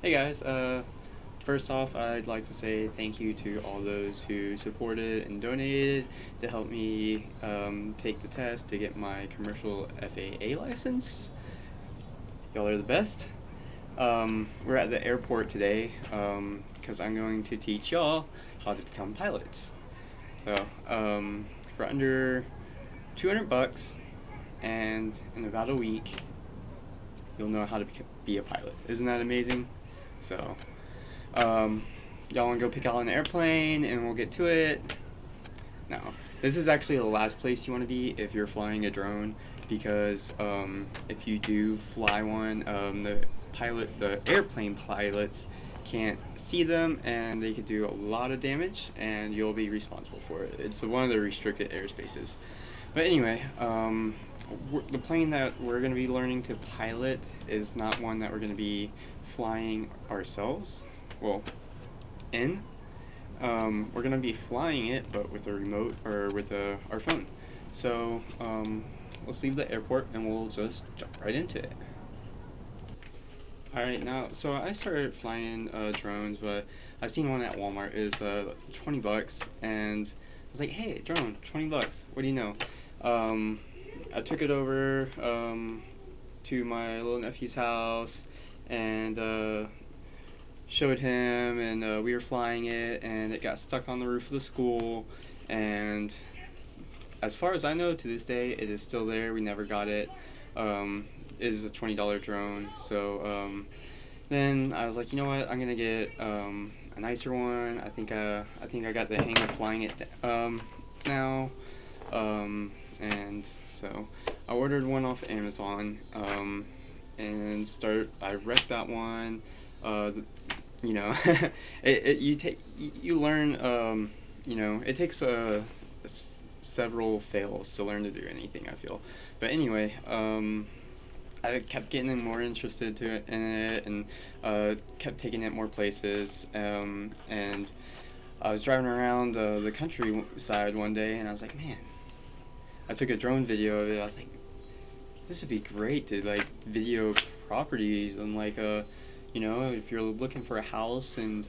Hey guys, first off, I'd like to say thank you to all those who supported and donated to help me take the test to get my commercial FAA license. Y'all are the best. We're at the airport today because I'm going to teach y'all how to become pilots. So, for under 200 bucks and in about a week, you'll know how to be a pilot. Isn't that amazing? So, Um, y'all want to go pick out an airplane and we'll get to it? No. This is actually the last place you want to be if you're flying a drone because if you do fly one, the airplane pilots can't see them and they could do a lot of damage and you'll be responsible for it. It's one of the restricted airspaces. But anyway, the plane that we're going to be learning to pilot is not one that we're going to be flying ourselves. Well, in. We're gonna be flying it, but with a remote or with our phone. So let's leave the airport and we'll just jump right into it. All right, now so I started flying drones, but I seen one at Walmart is 20 bucks, and I was like, hey, drone, 20 bucks. What do you know? I took it over to my little nephew's house and showed him, and we were flying it, and it got stuck on the roof of the school. And as far as I know, to this day, it is still there. We never got it. It is a $20 drone. So then I was like, you know what? I'm gonna get a nicer one. I think I got the hang of flying it now. And so I ordered one off Amazon. And I wrecked that one. Uh, you know, you learn. It takes several fails to learn to do anything. I feel, but anyway, I kept getting more interested in it, and kept taking it more places. And I was driving around the countryside one day, and I was like, man, I took a drone video of it. I was like, this would be great to like video properties and like if you're looking for a house and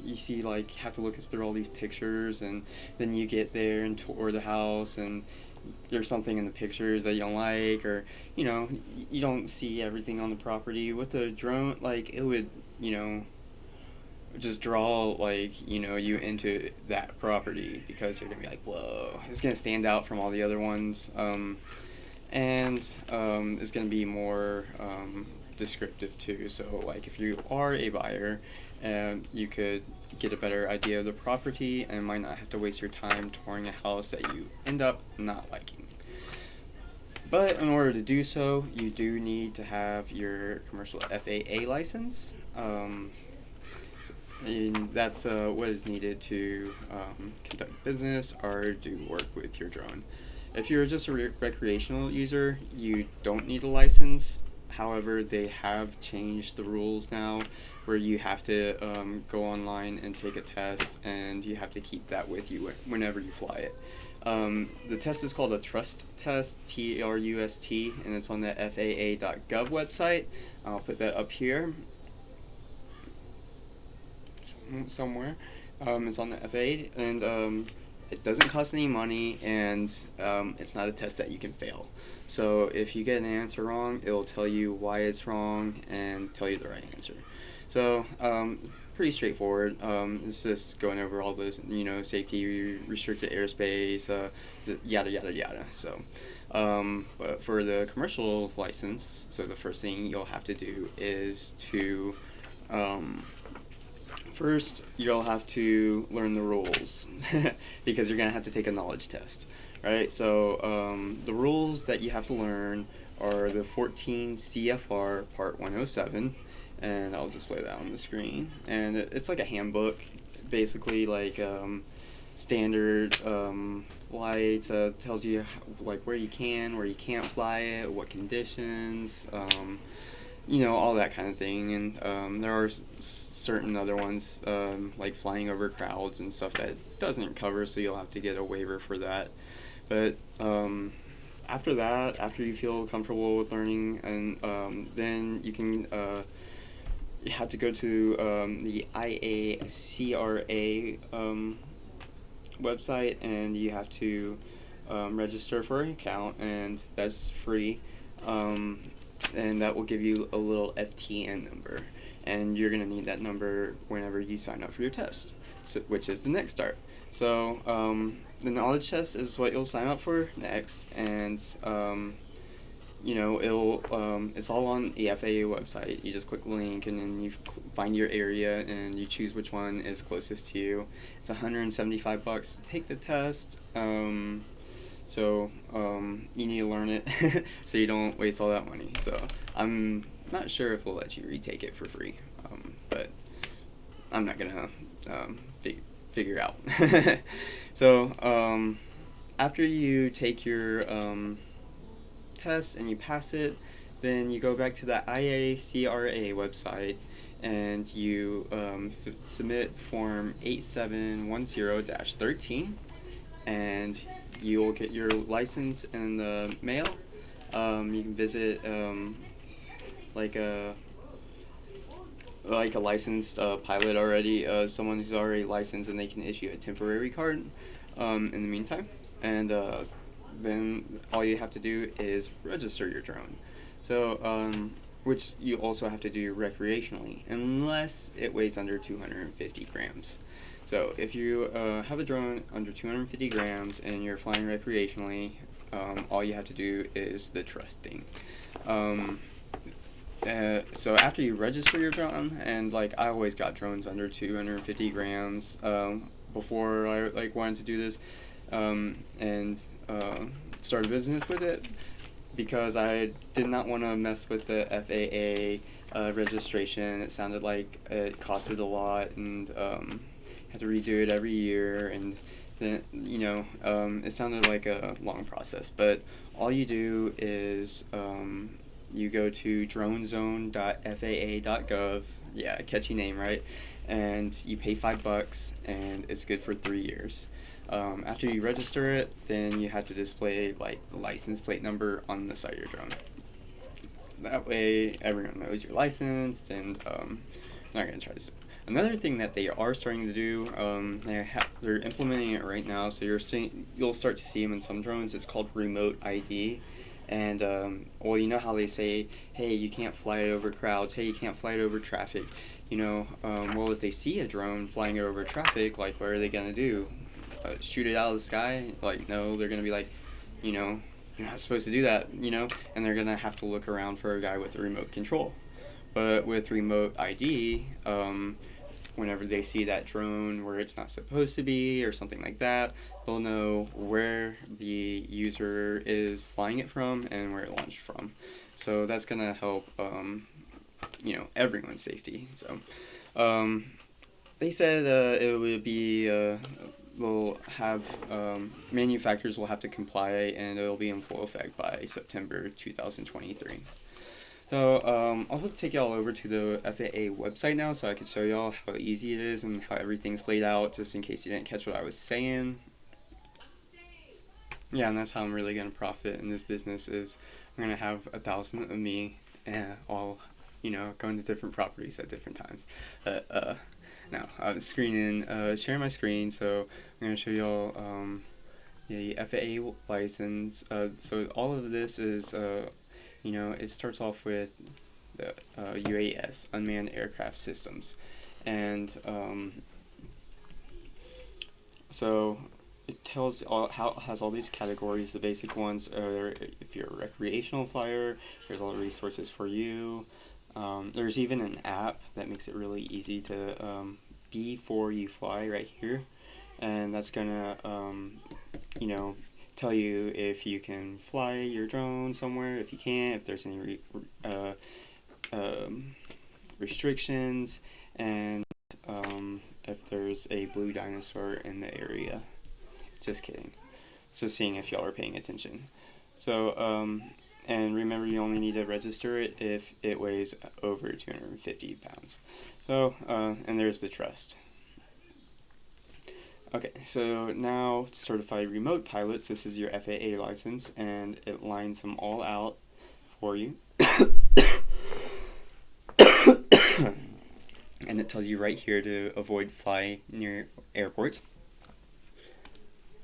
you see like have to look through all these pictures, and then you get there and tour the house, and there's something in the pictures that you don't like, or you don't see everything on the property with the drone. Like it would just draw like you into that property because you're gonna be like, whoa, it's gonna stand out from all the other ones. And is going to be more descriptive too. So, like, if you are a buyer, you could get a better idea of the property and might not have to waste your time touring a house that you end up not liking. But in order to do so, you do need to have your commercial FAA license. And that's what is needed to conduct business or do work with your drone. If you're just a recreational user, you don't need a license. However, they have changed the rules now where you have to go online and take a test, and you have to keep that with you whenever you fly it. The test is called a trust test, TRUST, and it's on the FAA.gov website. I'll put that up here somewhere. It's on the FAA, and it doesn't cost any money, and it's not a test that you can fail. So if you get an answer wrong, it'll tell you why it's wrong and tell you the right answer. So pretty straightforward. It's just going over all those, safety, restricted airspace, yada yada yada. So, but for the commercial license, so the first thing you'll have to do is to first, you'll have to learn the rules because you're going to have to take a knowledge test, right? So the rules that you have to learn are the 14 CFR Part 107, and I'll display that on the screen. And it's like a handbook, basically like standard flights, tells you like where you can, where you can't fly it, what conditions, all that kind of thing. And there are certain other ones, like flying over crowds and stuff that it doesn't cover, so you'll have to get a waiver for that. But after that, after you feel comfortable with learning, and then you can you have to go to the IACRA website, and you have to register for an account, and that's free. Um, and that will give you a little FTN number, and you're gonna need that number whenever you sign up for your test, so, which is the next start. So the knowledge test is what you'll sign up for next, and it's all on the FAA website. You just click the link, and then you find your area, and you choose which one is closest to you. It's $175 to take the test. You need to learn it so you don't waste all that money. So I'm not sure if they'll let you retake it for free, but I'm not gonna figure out. So after you take your test and you pass it, then you go back to the IACRA website, and you submit form 8710-13, and you'll get your license in the mail. You can visit like a licensed pilot already, someone who's already licensed, and they can issue a temporary card in the meantime. And then all you have to do is register your drone. So, which you also have to do recreationally, unless it weighs under 250 grams. So if you have a drone under 250 grams and you're flying recreationally, all you have to do is the trust thing. So after you register your drone, and like I always got drones under 250 grams before I wanted to do this, and start a business with it, because I did not want to mess with the FAA registration. It sounded like it costed a lot, and had to redo it every year, and then it sounded like a long process. But all you do is you go to dronezone.faa.gov. Yeah, catchy name, right? And you pay $5, and it's good for 3 years. After you register it, then you have to display like the license plate number on the side of your drone. That way, everyone knows you're licensed, and not gonna try to. Another thing that they are starting to do, they're implementing it right now. So you'll start to see them in some drones. It's called remote ID. And you know how they say, hey, you can't fly it over crowds, hey, you can't fly it over traffic. Well, if they see a drone flying it over traffic, like, what are they gonna do? Shoot it out of the sky? Like, no, they're gonna be like, you're not supposed to do that, and they're gonna have to look around for a guy with a remote control. But with remote ID, whenever they see that drone where it's not supposed to be or something like that, they'll know where the user is flying it from and where it launched from. So that's going to help, everyone's safety. So they said it would be, manufacturers will have to comply, and it'll be in full effect by September 2023. So I'll take y'all over to the FAA website now, so I can show y'all how easy it is and how everything's laid out, just in case you didn't catch what I was saying. Yeah, and that's how I'm really going to profit in this business. Is I'm going to have 1,000 of me, all going to different properties at different times. Now I'm sharing my screen, so I'm going to show y'all the FAA license. So all of this is it starts off with the UAS, Unmanned Aircraft Systems. And so it tells how it has all these categories. The basic ones are if you're a recreational flyer, there's all the resources for you. There's even an app that makes it really easy to before you fly right here. And that's going to, tell you if you can fly your drone somewhere, if you can't, if there's any restrictions, and if there's a blue dinosaur in the area. Just kidding. So seeing if y'all are paying attention. So, and remember, you only need to register it if it weighs over 250 pounds. So, and there's the trust. Okay, so now certified remote pilots, this is your FAA license, and it lines them all out for you. and it tells you right here to avoid fly near airports.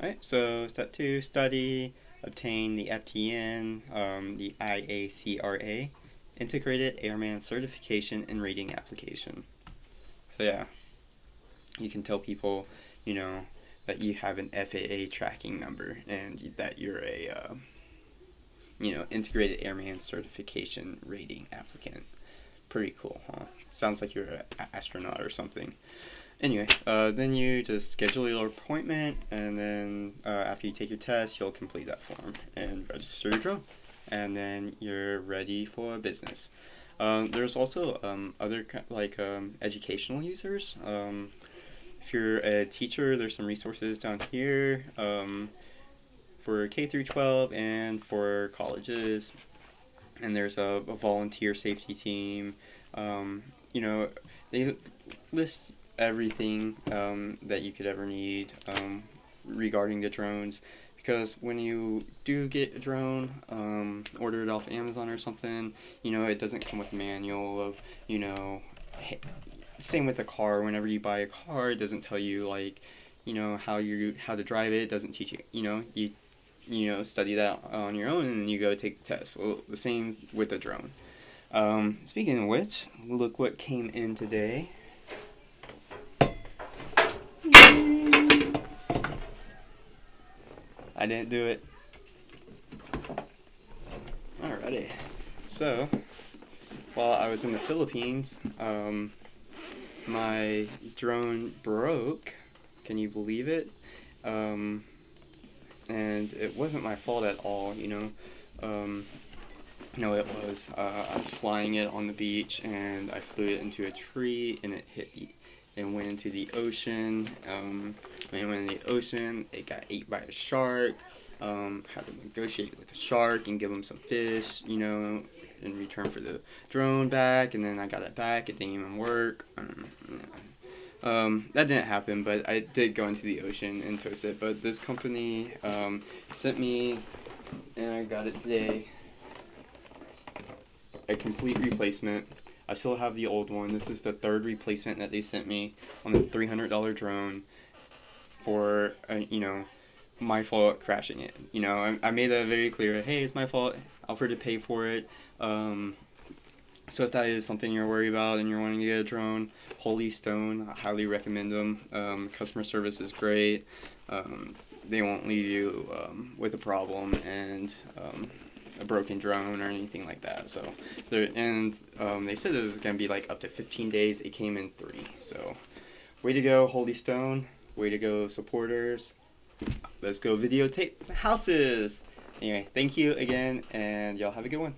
Alright, so step 2, study, obtain the FTN, the IACRA, Integrated Airman Certification and Rating Application. So yeah, you can tell people, that you have an FAA tracking number and that you're a, Integrated Airman Certification Rating applicant. Pretty cool, huh? Sounds like you're an astronaut or something. Anyway, then you just schedule your appointment, and then after you take your test, you'll complete that form and register your drone. And then you're ready for business. There's also other educational users. If you're a teacher, there's some resources down here for K through 12 and for colleges. And there's a volunteer safety team. They list everything that you could ever need regarding the drones, because when you do get a drone, order it off Amazon or something, it doesn't come with a manual of, same with a car. Whenever you buy a car, it doesn't tell you how to drive it. It doesn't teach you, you study that on your own and then you go take the test. Well, the same with the drone. Speaking of which, look what came in today. I didn't do it. Alrighty. So, while I was in the Philippines, my drone broke. Can you believe it? And it wasn't my fault at all, No, it was. I was flying it on the beach, and I flew it into a tree, and it hit and went into the ocean. When it went in the ocean, it got ate by a shark. Had to negotiate with the shark and give him some fish, in return for the drone back. And then I got it back. It didn't even work. That didn't happen, but I did go into the ocean and toast it. But this company sent me, and I got it today, a complete replacement. I still have the old one. This is the third replacement that they sent me on the $300 drone for, my fault crashing it. I made that very clear. Hey, it's my fault. I offered to pay for it. So if that is something you're worried about and you're wanting to get a drone, Holy Stone, I highly recommend them. Customer service is great. They won't leave you with a problem and a broken drone or anything like that. So they said it was going to be up to 15 days. It came in 3. So way to go, Holy Stone. Way to go, supporters. Let's go videotape houses. Anyway, thank you again, and y'all have a good one.